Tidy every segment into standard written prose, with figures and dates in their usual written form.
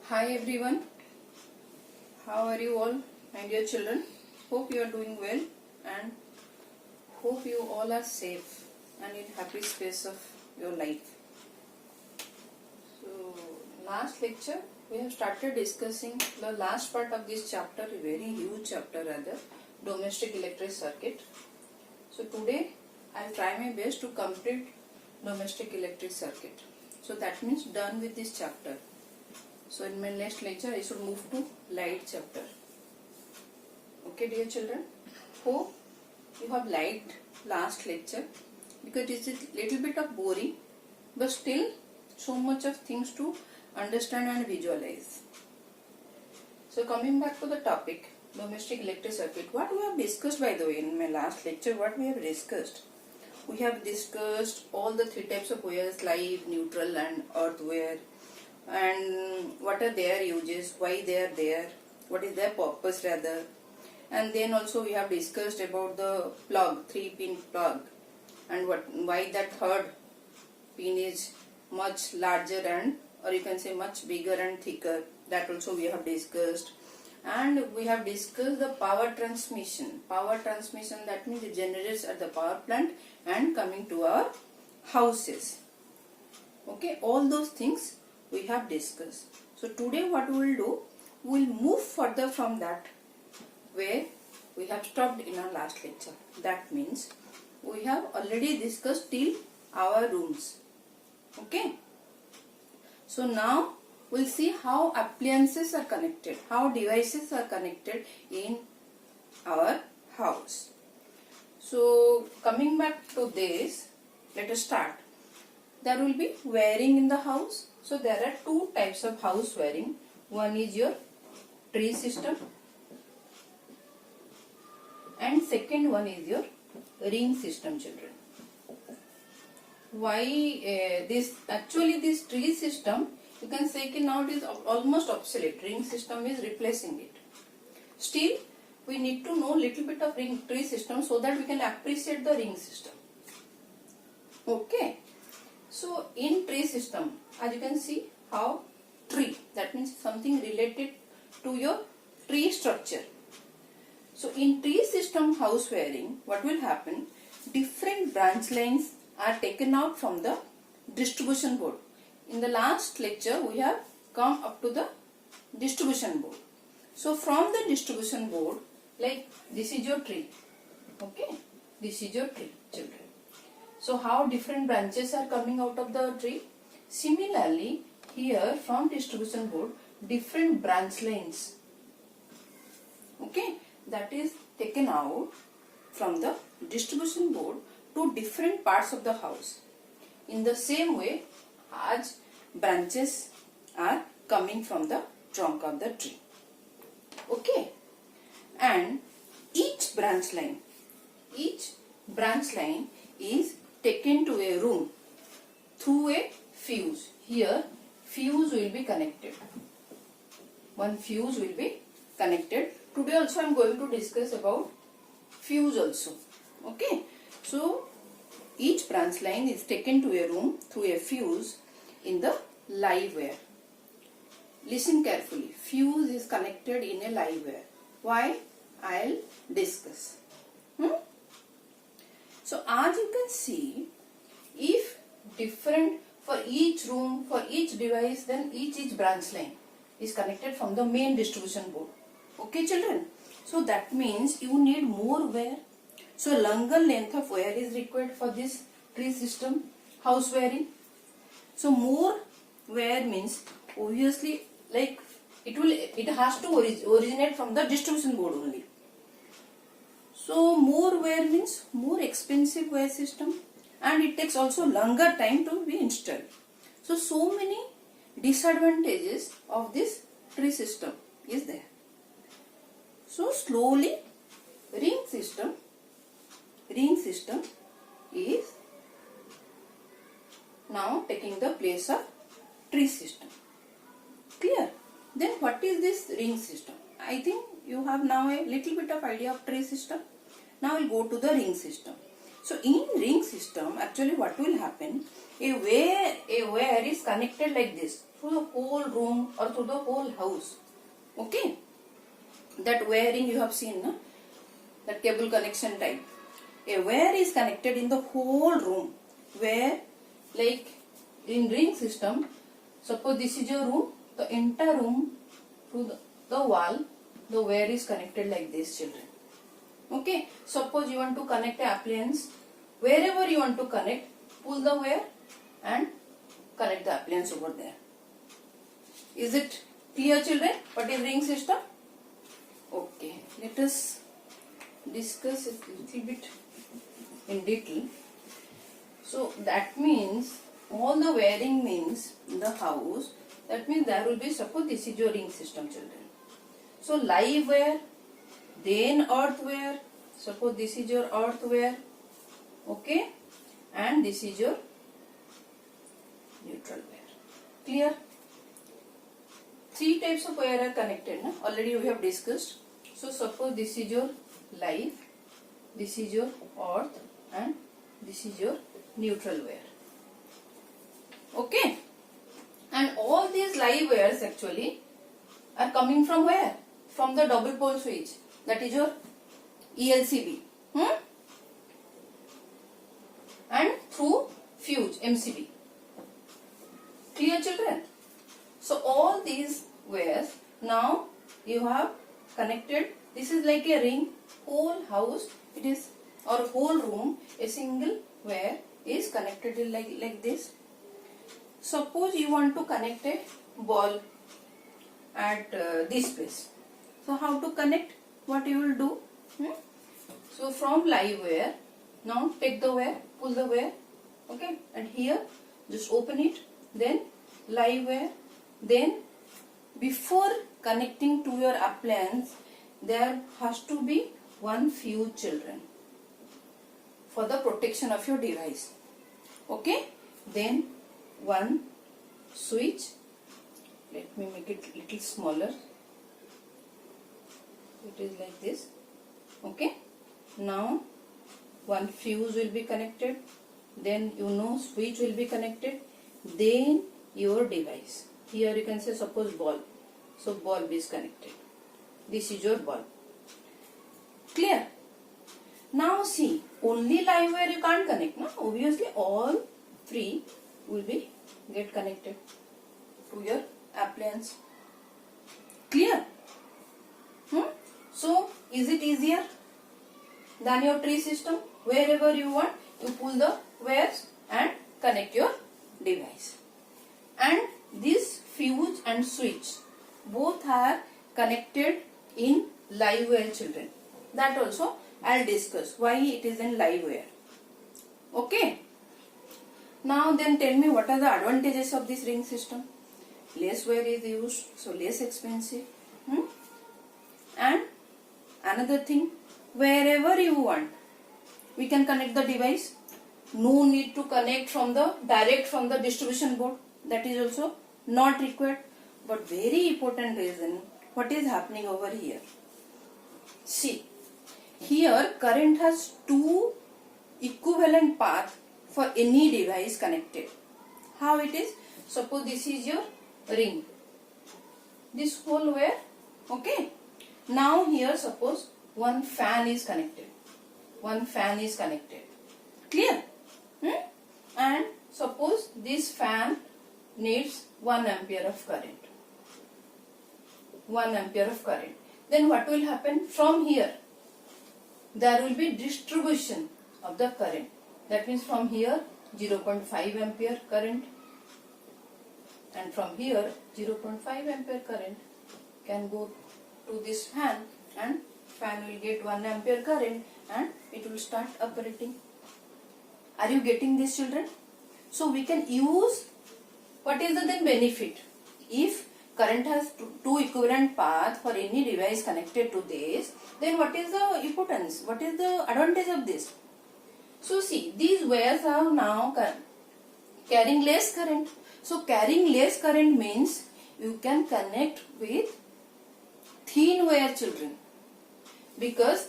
Hi everyone, how are you all, my dear children? Hope you are doing well and hope you all are safe and in happy space of your life. So, last lecture we have started discussing the last part of this chapter, a very huge chapter rather, domestic electric circuit. So today I will try my best to complete domestic electric circuit. So that means done with this chapter. So in my next lecture I should move to light chapter. Okay dear children, hope you have liked last lecture because it is a little bit of boring but still so much of things to understand and visualize. So coming back to the topic, domestic electric circuit, what we have discussed by the way in my last lecture, what we have discussed? We have discussed all the three types of wires, live, neutral and earth wire, and what are their uses, why they are there, what is their purpose rather, and then also we have discussed about the plug, 3-pin plug, and why that third pin is much larger and or you can say much bigger and thicker, that also we have discussed. And we have discussed the power transmission, that means the generators at the power plant and coming to our houses. Okay, all those things we have discussed. So today what we will do, we will move further from that where we have stopped in our last lecture. That means we have already discussed till our rooms. Okay. So now we will see how appliances are connected, how devices are connected in our house. So coming back to this, let us start. There will be wiring in the house. So there are two types of house wiring. One is your tree system and second one is your ring system, children. Why this tree system, you can say that now it is almost obsolete. Ring system is replacing it. Still we need to know little bit of tree system so that we can appreciate the ring system. Okay. So in tree system, as you can see how tree, that means something related to your tree structure. So in tree system house wiring, what will happen? Different branch lines are taken out from the distribution board. In the last lecture, we have come up to the distribution board. So from the distribution board, like this is your tree. Okay, this is your tree, children. So how different branches are coming out of the tree? Similarly, here from distribution board, different branch lines, okay, that is taken out from the distribution board to different parts of the house. In the same way, as branches are coming from the trunk of the tree. Okay, and each branch line is taken to a room through a fuse. Here fuse will be connected. One fuse will be connected. Today also I am going to discuss about fuse also. Okay. So each branch line is taken to a room through a fuse in the live wire. Listen carefully. Fuse is connected in a live wire. Why? I will discuss. So as you can see, if different for each room, for each device, then each branch line is connected from the main distribution board. Okay children? So that means you need more wire. So longer length of wire is required for this tree system house wiring. So more wire means obviously like it has to originate from the distribution board only. So more wire means more expensive wire system and it takes also longer time to be installed. So many disadvantages of this tree system is there. So slowly ring system is now taking the place of tree system. Clear? Then what is this ring system? I think you have now a little bit of idea of tree system. Now we'll go to the ring system. So in ring system, actually what will happen, a wire is connected like this through the whole room or through the whole house. Okay, that wiring you have seen, no? That cable connection type. A wire is connected in the whole room, where like in ring system, suppose this is your room, the entire room to the wall, the wire is connected like this, children. Okay, suppose you want to connect an appliance, wherever you want to connect, pull the wire and connect the appliance over there. Is it clear, children? What is ring system? Okay, let us discuss it a little bit in detail. So that means all the wiring means in the house, that means there will be, suppose this is your ring system, children. So live wire, then earth wire, suppose this is your earth wire, okay, and this is your neutral wire. Clear? Three types of wire are connected, no? Already we have discussed. So suppose this is your live, this is your earth, and this is your neutral wire. Okay, and all these live wires actually are coming from where? From the double pole switch, that is your ELCB, and through fuse MCB. Clear, children? So all these wires now you have connected. This is like a ring, whole house it is, or whole room, a single wire is connected like this. Suppose you want to connect a ball at this place. So how to connect? What you will do? So from live wire, now take the wire, pull the wire, okay, and here just open it, then live wire, then before connecting to your appliance, there has to be one fuse, children, for the protection of your device. Okay, then one switch. Let me make it little smaller. It is like this. Okay, now one fuse will be connected, then switch will be connected, then your device. Here you can say suppose bulb. So bulb is connected. This is your bulb. Clear? Now see, only live wire you can't connect. No? Obviously all three will be get connected to your appliance. Clear? So is it easier than your tree system? Wherever you want, you pull the wires and connect your device. And this fuse and switch both are connected in live wire, children. That also I'll discuss why it is in live wire. Okay. Now then tell me, what are the advantages of this ring system? Less wire is used, so less expensive. And another thing, wherever you want, we can connect the device. No need to connect direct from the distribution board. That is also not required. But very important reason, what is happening over here? See, here current has two equivalent paths for any device connected. How it is? Suppose this is your ring, this whole wire, okay. Now here suppose one fan is connected. Clear? And suppose this fan needs 1 ampere of current. 1 ampere of current. Then what will happen? From here, there will be distribution of the current. That means from here 0.5 ampere current, and from here 0.5 ampere current can go to this fan, and fan will get 1 ampere current and it will start operating. Are you getting this, children? So we can use, what is the then benefit? If current has two equivalent paths for any device connected to this, then what is the importance? What is the advantage of this? So see, these wires are now carrying less current. So carrying less current means you can connect with thin wire, children, because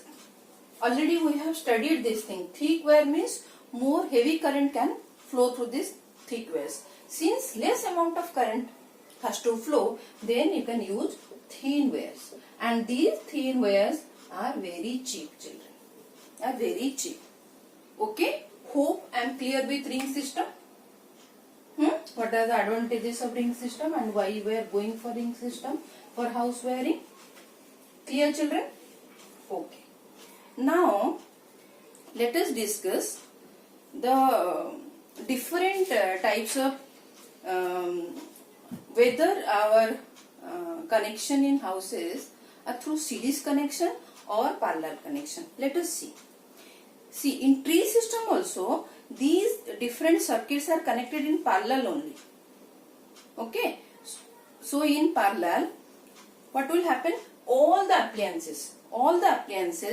already we have studied this thing. Thick wire means more heavy current can flow through this thick wires. Since less amount of current has to flow, then you can use thin wires. And these thin wires are very cheap, children. Are very cheap. Okay? Hope I am clear with ring system. What are the advantages of ring system and why we are going for ring system for house wiring? Clear, children? Okay. Now, let us discuss the different types of whether our connection in houses are through series connection or parallel connection. Let us see. See, in tree system also, these different circuits are connected in parallel only. Okay. So, in parallel, what will happen? All the appliances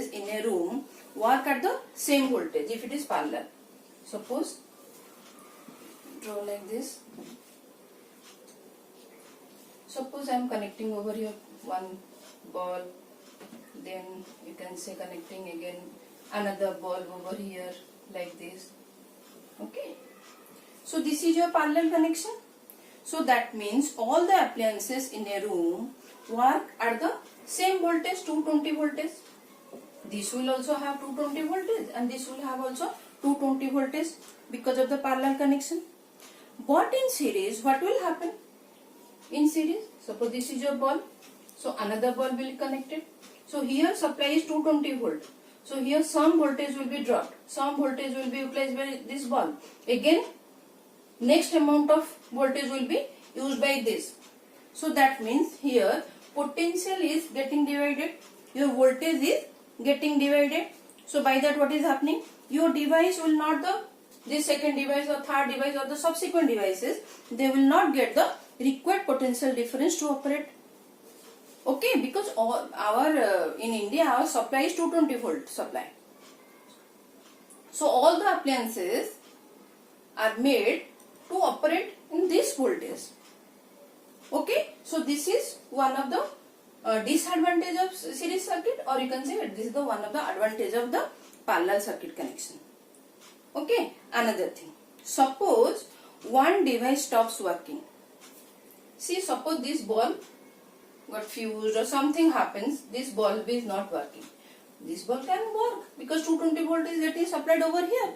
in a room work at the same voltage if it is parallel. Suppose, draw like this. Suppose I am connecting over here one bulb, then you can say connecting again another bulb over here like this. Okay. So this is your parallel connection. So that means all the appliances in a room work at the same voltage, 220 voltage. This will also have 220 voltage and this will have also 220 voltage because of the parallel connection. But in series, what will happen? In series, suppose this is your bulb. So another bulb will be connected. So here supply is 220 volt. So here some voltage will be dropped. Some voltage will be utilized by this bulb. Again, next amount of voltage will be used by this. So that means here potential is getting divided. Your voltage is getting divided. So by that what is happening? Your device will not this second device or third device or the subsequent devices, they will not get the required potential difference to operate. Okay, because all our in India our supply is 220 volt supply. So all the appliances are made to operate in this voltage. Okay, so this is one of the disadvantage of series circuit, or you can say this is the one of the advantage of the parallel circuit connection. Okay, another thing. Suppose one device stops working. See, suppose this bulb got fused or something happens, this bulb is not working. This bulb can work because 220 volt is getting supplied over here.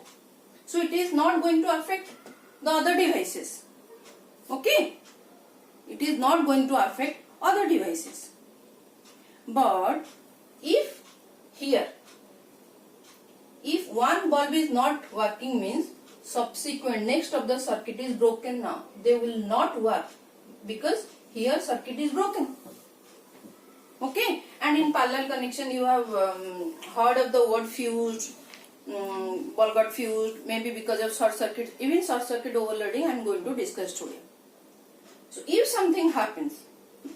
So it is not going to affect the other devices. Okay, it is not going to affect other devices. But if here, if one bulb is not working means subsequent next of the circuit is broken now. They will not work because here circuit is broken. Okay, and in parallel connection you have heard of the word fused, bulb got fused, maybe because of short circuit, even short circuit overloading I am going to discuss today. So if something happens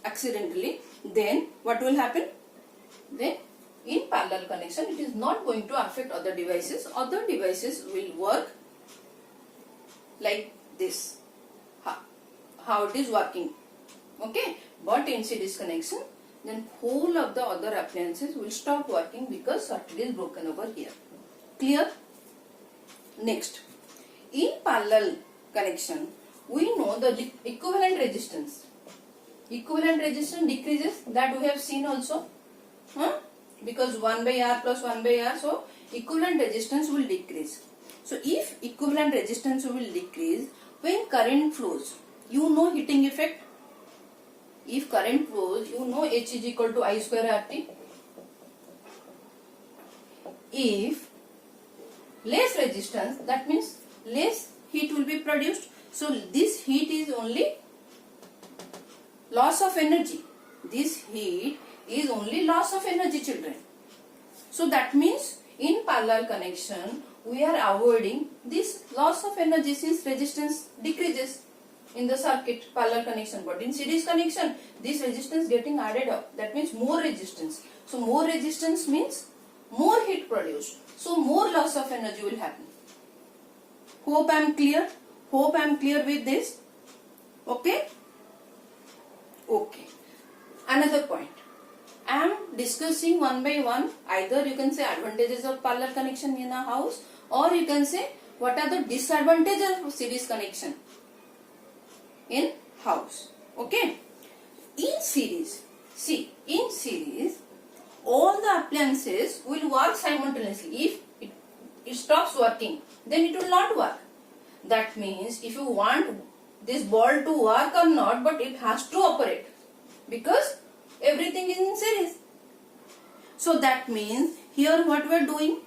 accidentally, then what will happen? Then in parallel connection it is not going to affect other devices. Other devices will work like this, how it is working. Okay, but in series connection, then whole of the other appliances will stop working because circuit is broken over here. Clear? Next, in parallel connection, we know the equivalent resistance. Equivalent resistance decreases, that we have seen also. Because 1 by R plus 1 by R, so equivalent resistance will decrease. So if equivalent resistance will decrease, when current flows, you know heating effect. If current flows, you know H is equal to I square RT. If less resistance, that means less heat will be produced. So this heat is only loss of energy. This heat is only loss of energy, children. So that means in parallel connection, we are avoiding this loss of energy since resistance decreases in the circuit parallel connection. But in series connection, this resistance getting added up. That means more resistance. So more resistance means more heat produced. So more loss of energy will happen. Hope I am clear. Hope I am clear with this. Okay. Okay. Another point. I am discussing one by one. Either you can say advantages of parallel connection in a house, or you can say what are the disadvantages of series connection in house. Okay. In series, see, in series, all the appliances will work simultaneously. If it stops working, then it will not work. That means if you want this ball to work or not, but it has to operate because everything is in series. So that means here what we are doing,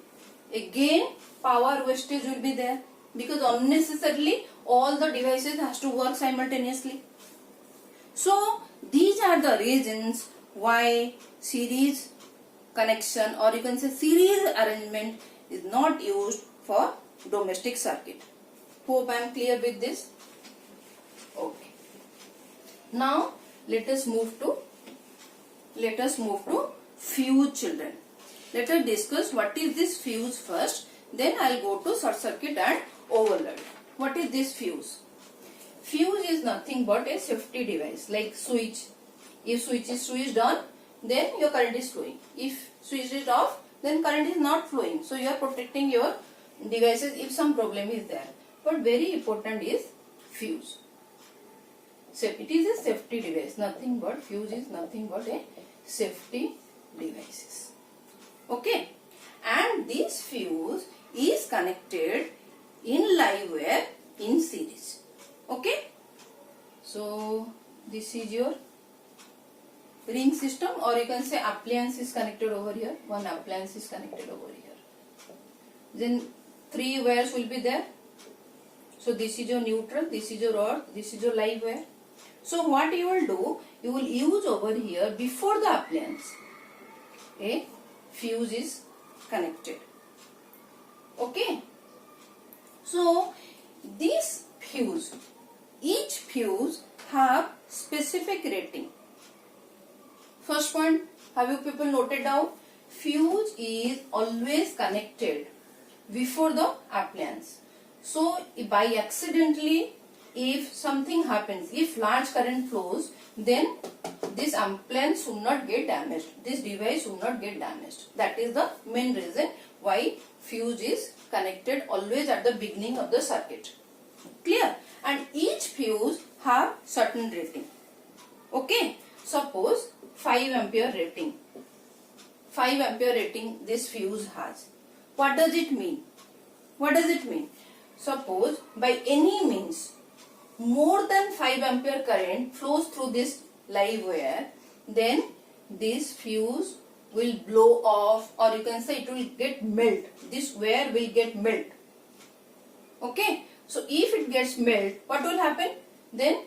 again power wastage will be there because unnecessarily all the devices has to work simultaneously. So these are the reasons why series connection, or you can say series arrangement, is not used for domestic circuit. Hope I am clear with this. Okay. Now let us move to fuse, children. Let us discuss what is this fuse first. Then I will go to short circuit and overload. What is this fuse? Fuse is nothing but a safety device like switch. If switch is switched on, then your current is flowing. If switch is off, then current is not flowing. So you are protecting your devices if some problem is there. But very important is fuse. So it is a safety device. Nothing but fuse is nothing but a safety devices. Okay. And this fuse is connected in live wire in series. Okay. So this is your ring system, or you can say appliance is connected over here. One appliance is connected over here. Then 3 wires will be there. So this is your neutral, this is your rod, this is your live wire. So what you will do, you will use over here before the appliance a fuse is connected. Okay. So this fuse, each fuse have specific rating. First point, have you people noted down? Fuse is always connected before the appliance. So by accidentally, if something happens, if large current flows, then this appliance should not get damaged. This device should not get damaged. That is the main reason why fuse is connected always at the beginning of the circuit. Clear? And each fuse have certain rating. Okay. Suppose 5 ampere rating. 5 ampere rating this fuse has. What does it mean? What does it mean? Suppose by any means more than 5 ampere current flows through this live wire, then this fuse will blow off, or you can say it will get melt. This wire will get melt. Okay. So if it gets melt, what will happen? Then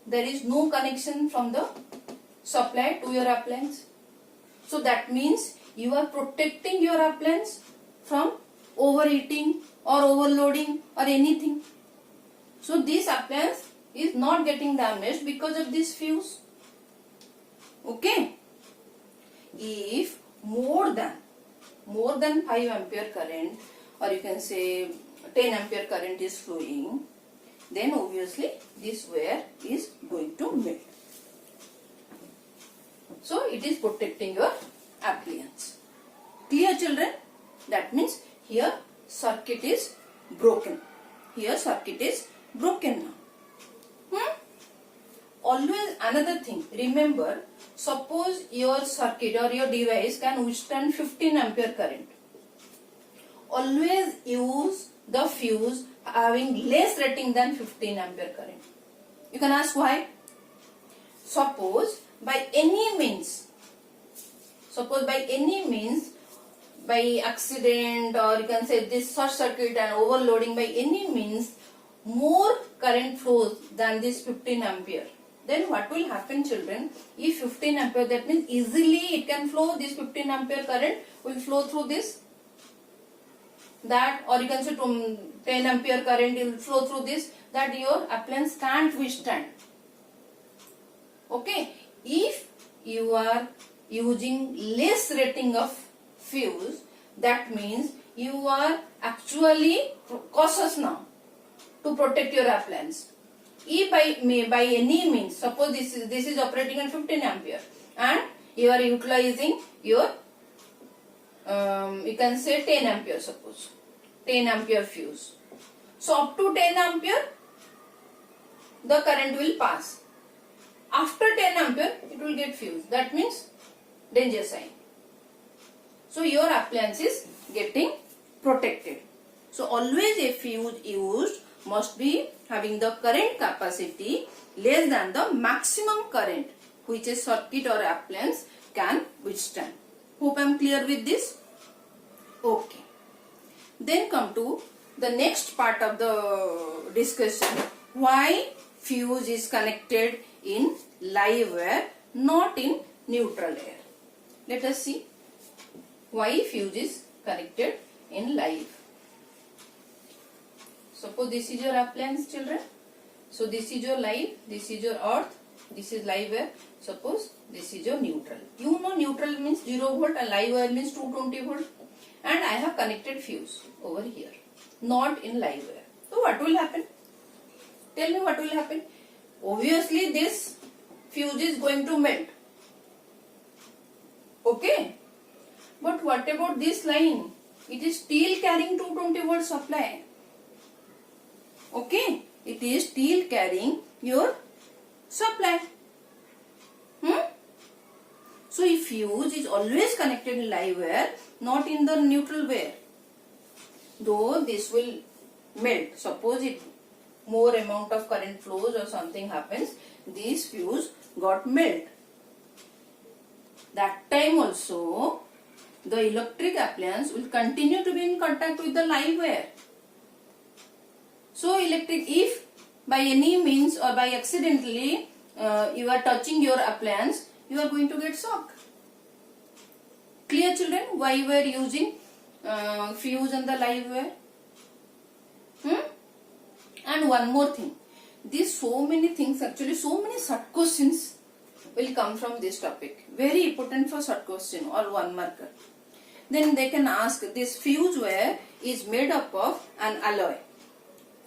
there is no connection from the supply to your appliance. So that means you are protecting your appliance from overheating or overloading or anything. So this appliance is not getting damaged because of this fuse. Okay. If more than 5 ampere current, or you can say 10 ampere current is flowing, then obviously this wire is going to melt. So it is protecting your appliance. Clear, children? That means here circuit is broken. Here circuit is broken now. Always another thing, remember, suppose your circuit or your device can withstand 15 ampere current. Always use the fuse having less rating than 15 ampere current. You can ask why? Suppose by any means, by accident, or you can say this short circuit and overloading, by any means more current flows than this 15 ampere. Then what will happen, children? If 15 ampere, that means easily it can flow, this 15 ampere current will flow through this, that, or you can say 10 ampere current will flow through this, that your appliance can't withstand. Okay. If you are using less rating of fuse, that means you are actually cautious now to protect your appliance. If by any means, suppose this is operating at 15 ampere and You are utilizing your, you can say 10 ampere suppose. 10 ampere fuse. So up to 10 ampere, the current will pass. After 10 ampere, it will get fused. That means danger sign. So your appliance is getting protected. So always a fuse used must be having the current capacity less than the maximum current which a circuit or appliance can withstand. Hope I am clear with this. Okay. Then come to the next part of the discussion. Why fuse is connected in live wire, not in neutral air. Let us see why fuse is connected in live. Suppose this is your appliance, children. So this is your live, this is your earth, this is live wire. Suppose this is your neutral. You know neutral means 0 volt and live wire means 220 volt. And I have connected fuse over here, not in live wire. So what will happen? Tell me what will happen. Obviously this fuse is going to melt. Okay. But what about this line? It is still carrying 220 volt supply. Okay. It is still carrying your supply. So if fuse is always connected in live wire, not in the neutral wire, though this will melt. Suppose it more amount of current flows or something happens, this fuse got melt. That time also the electric appliance will continue to be in contact with the live wire. So if by any means or by accidentally you are touching your appliance, you are going to get shock. Clear, children, why we are using fuse and the live wire? And one more thing, these so many things, actually so many short questions will come from this topic. Very important for short question or one marker. Then they can ask, this fuse wire is made up of an alloy.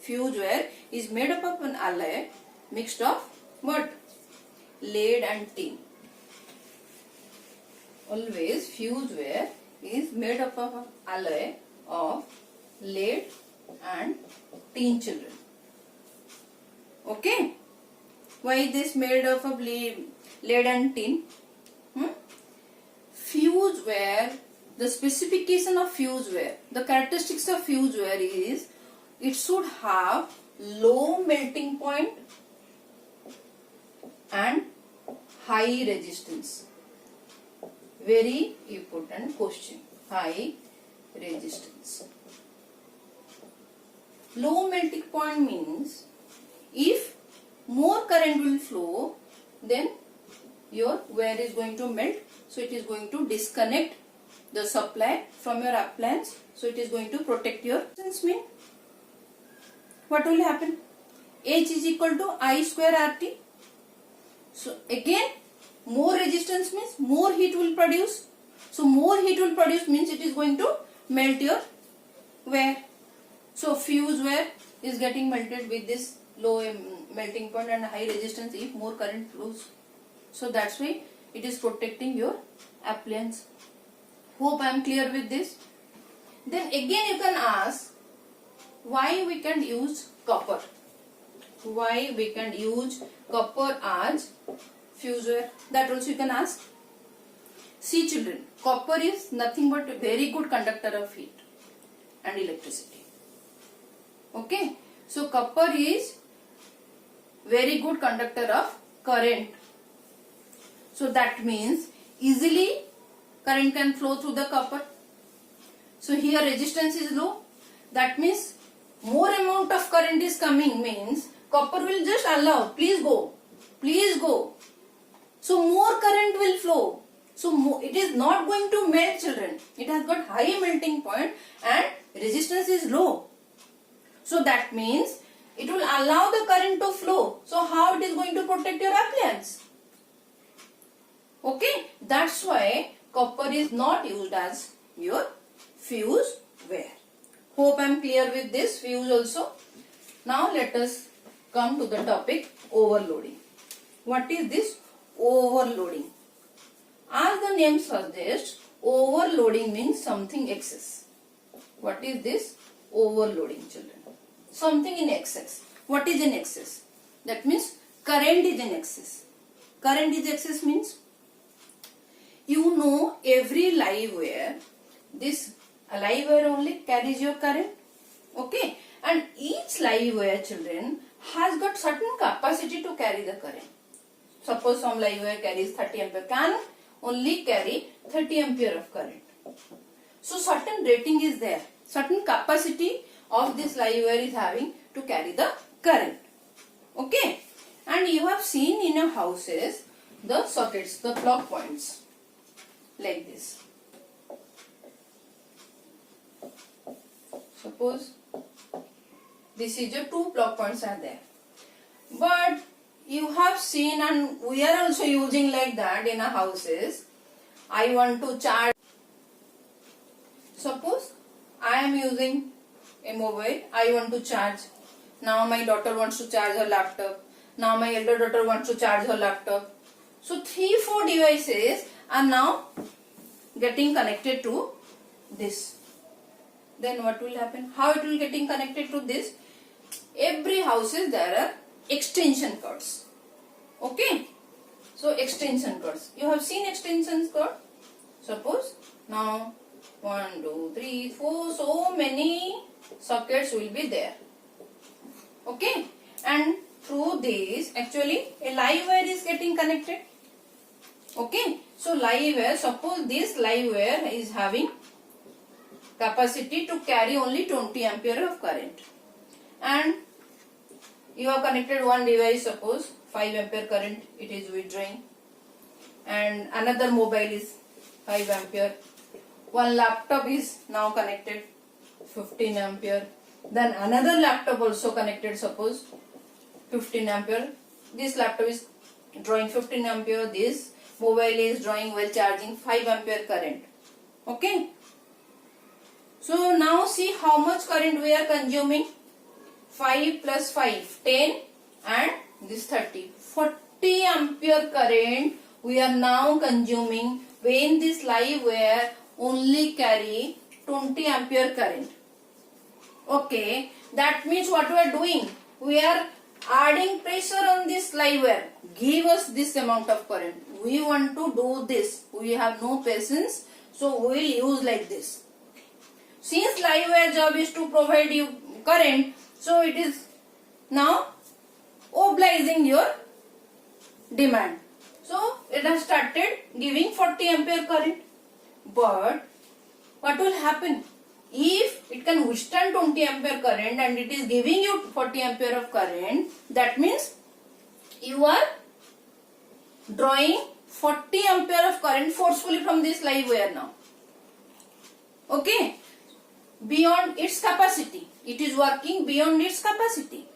Fuse wire is made up of an alloy mixed of what? Lead and tin. Always fuse wire is made up of an alloy of lead and tin, children. Okay. Why this made up of lead and tin? Fuse wire, the specification of fuse wire, the characteristics of fuse wire is it should have low melting point and high resistance. Very important question. High resistance. Low melting point means if more current will flow, then your wire is going to melt. So it is going to disconnect the supply from your appliance. So it is going to protect your resistance. Mean what will happen? H is equal to I square RT. So again, more resistance means more heat will produce. So more heat will produce means it is going to melt your wire. So fuse wire is getting melted with this low melting point and high resistance if more current flows. So that's why it is protecting your appliance. Hope I am clear with this. Then again you can ask, why we can use copper? Why we can use copper as fuse wire? That also you can ask. See, children, copper is nothing but a very good conductor of heat and electricity. Okay. So copper is very good conductor of current. So that means easily current can flow through the copper. So here resistance is low. That means more amount of current is coming means copper will just allow, please go, please go. So more current will flow. So it is not going to melt, children. It has got high melting point and resistance is low. So that means it will allow the current to flow. So how it is going to protect your appliance? Okay, that's why copper is not used as your fuse wire. Hope I am clear with this fuse also. Now let us come to the topic overloading. What is this overloading? As the name suggests, overloading means something excess. What is this? Overloading, children. Something in excess. What is in excess? That means current is in excess. Current is excess means, you know, every live wire, this live wire only carries your current. Okay, and each live wire, children, has got certain capacity to carry the current. Suppose some live wire carries 30 ampere, can only carry 30 ampere of current. So certain rating is there, certain capacity of this live wire is having to carry the current. Okay, and you have seen in your houses the sockets, the plug points, like this. Suppose this is your two plug points are there, but you have seen, and we are also using like that in our houses. I want to charge. Suppose I am using a mobile, I want to charge. Now my daughter wants to charge her laptop. Now my elder daughter wants to charge her laptop. So 3-4 devices are now getting connected to this. Then what will happen? How it will getting connected to this? Every houses there are extension cords. Okay. So extension cords. You have seen extension cord? Suppose now 1, 2, 3, 4, so many sockets will be there. Okay. And through this, actually a live wire is getting connected. Okay. So live wire, suppose this live wire is having capacity to carry only 20 ampere of current, and you have connected one device, suppose 5 ampere current it is withdrawing, and another mobile is 5 ampere, one laptop is now connected 15 ampere, then another laptop also connected, suppose 15 ampere, this laptop is drawing 15 ampere, this mobile is drawing while charging 5 ampere current. Okay. So now see how much current we are consuming. 5 plus 5, 10, and this 30. 40 ampere current we are now consuming when this live wire only carry 20 ampere current. Okay, that means what we are doing? We are adding pressure on this live wire. Give us this amount of current. We want to do this. We have no patience, so we will use like this. Since live wire job is to provide you current, so it is now obliging your demand. So it has started giving 40 ampere current. But what will happen? If it can withstand 20 ampere current and it is giving you 40 ampere of current, that means you are drawing 40 ampere of current forcefully from this live wire now. Okay. Beyond its capacity. It is working beyond its capacity.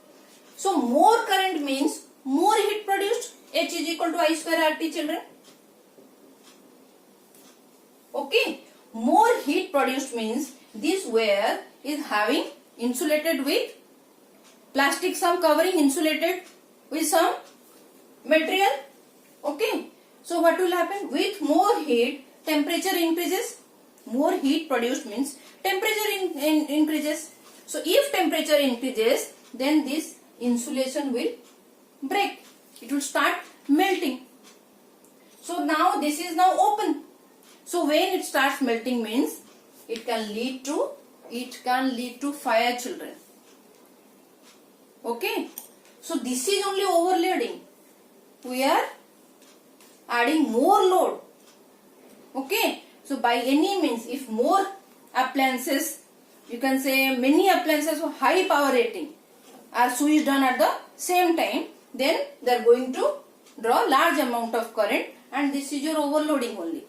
So more current means more heat produced. H is equal to I square RT, children. Okay. More heat produced means this wire is having insulated with plastic, some covering insulated with some material. Okay. So what will happen? With more heat, temperature increases. More heat produced means temperature increases. So if temperature increases, then this insulation will break. It will start melting. So now this is now open. So when it starts melting means it can lead to fire, children. Okay. So this is only overloading. We are adding more load. Okay. So by any means, if more appliances, you can say many appliances of high power rating are switched on at the same time, then they are going to draw large amount of current, and this is your overloading only.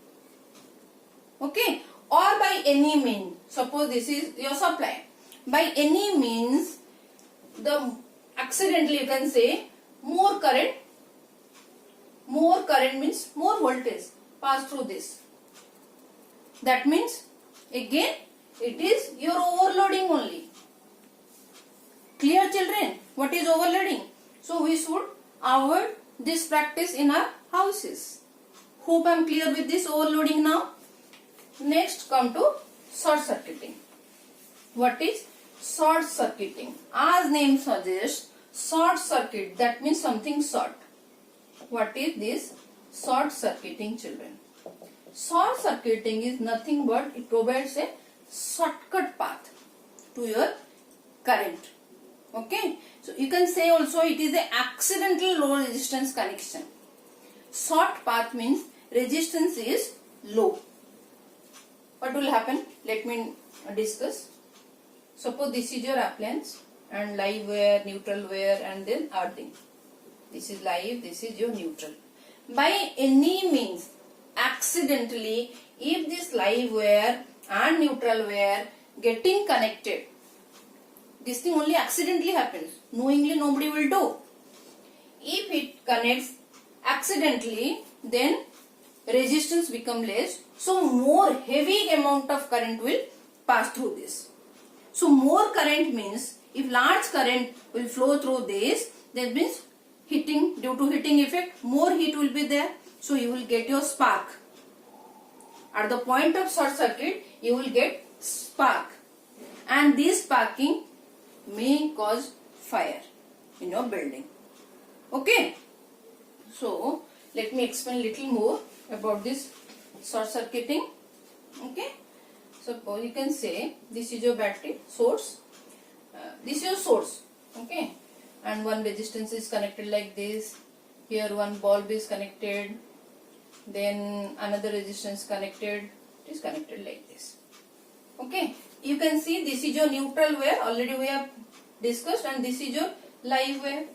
Okay. Or by any means, suppose this is your supply. By any means, accidentally you can say more current means more voltage pass through this. That means again it is your overloading only. Clear, children? What is overloading? So we should avoid this practice in our houses. Hope I am clear with this overloading now. Next come to short circuiting. What is short circuiting? As name suggests, short circuit, that means something short. What is this short circuiting, children? Short circuiting is nothing but it provides a shortcut path to your current. Okay, so you can say also it is a accidental low resistance connection. Short path means resistance is low. What will happen? Let me discuss. Suppose this is your appliance and live wire, neutral wire, and then earthing. This is live, this is your neutral. By any means, accidentally, if this live wire and neutral wire getting connected, this thing only accidentally happens. Knowingly nobody will do. If it connects accidentally, then resistance become less. So more heavy amount of current will pass through this. So more current means if large current will flow through this, that means heating, due to heating effect, more heat will be there. So you will get your spark. At the point of short circuit, you will get spark. And this sparking may cause fire in your building. Okay. So let me explain little more about this short circuiting. Okay. Suppose you can say this is your battery source. This is your source. Okay. And one resistance is connected like this. Here one bulb is connected. Then another resistance connected. It is connected like this. Okay. You can see this is your neutral wire. Already we have discussed, and this is your live wire.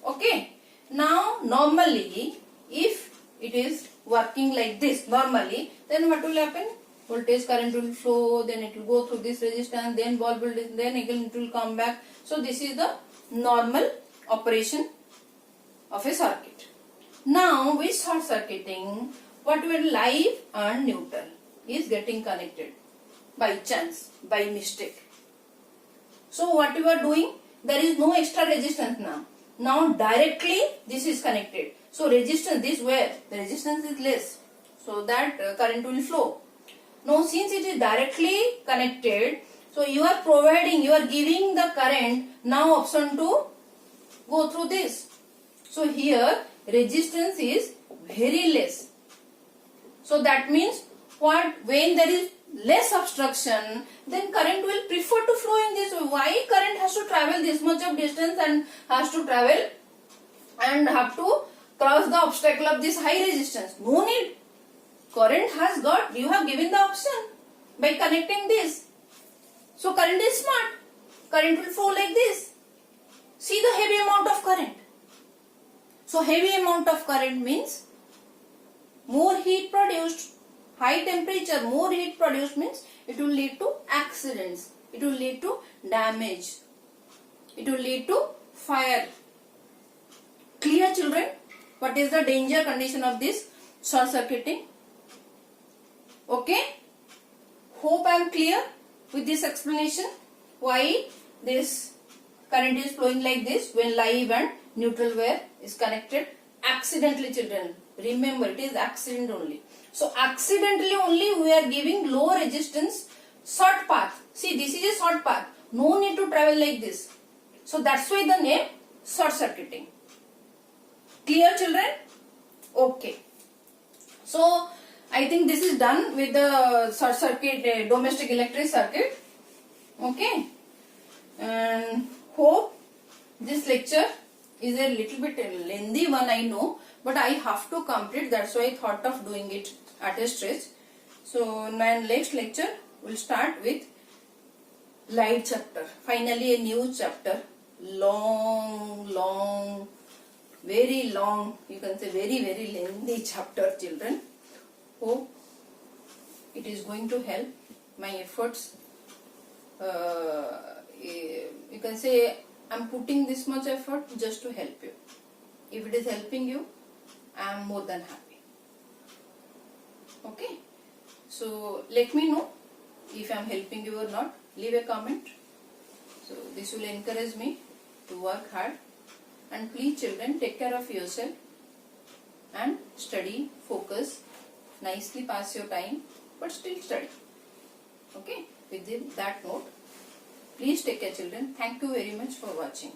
Okay. Now normally if it is working like this normally, then what will happen? Voltage current will flow, then it will go through this resistance, then bulb will, then again it will come back. So this is the normal operation of a circuit. Now with short circuiting, what will live and neutral is getting connected by chance, by mistake. So what you are doing? There is no extra resistance now. Now directly this is connected. So resistance, this where the resistance is less, so that current will flow. Now since it is directly connected, so you are providing, you are giving the current now option to go through this. So here resistance is very less. So that means what? When there is less obstruction, then current will prefer to flow in this way. Why current has to travel this much of distance and has to travel and have to cross the obstacle of this high resistance? No need. Current has got, you have given the option by connecting this. So current is smart. Current will flow like this. See the heavy amount of current. So heavy amount of current means more heat produced. High temperature, more heat produced means it will lead to accidents. It will lead to damage. It will lead to fire. Clear, children? What is the danger condition of this short circuiting? Okay? Hope I am clear with this explanation. Why this current is flowing like this when live and neutral wire is connected accidentally, children. Remember, it is accident only. So accidentally only we are giving low resistance short path. See, this is a short path. No need to travel like this. So that's why the name short circuiting. Clear, children? Okay. So I think this is done with the short circuit, domestic electric circuit. Okay. And hope this lecture is a little bit lengthy one, I know, but I have to complete. That's why I thought of doing it at a stretch. So now next lecture we'll start with light chapter. Finally a new chapter. Long, very long, you can say very lengthy chapter, children. Hope it is going to help my efforts. You can say I'm putting this much effort just to help you. If it is helping you, I am more than happy. Okay. So let me know if I am helping you or not. Leave a comment. So this will encourage me to work hard. And please, children, take care of yourself. and study, focus, nicely pass your time, but still study. Okay, with that note, please take care children. Thank you very much for watching.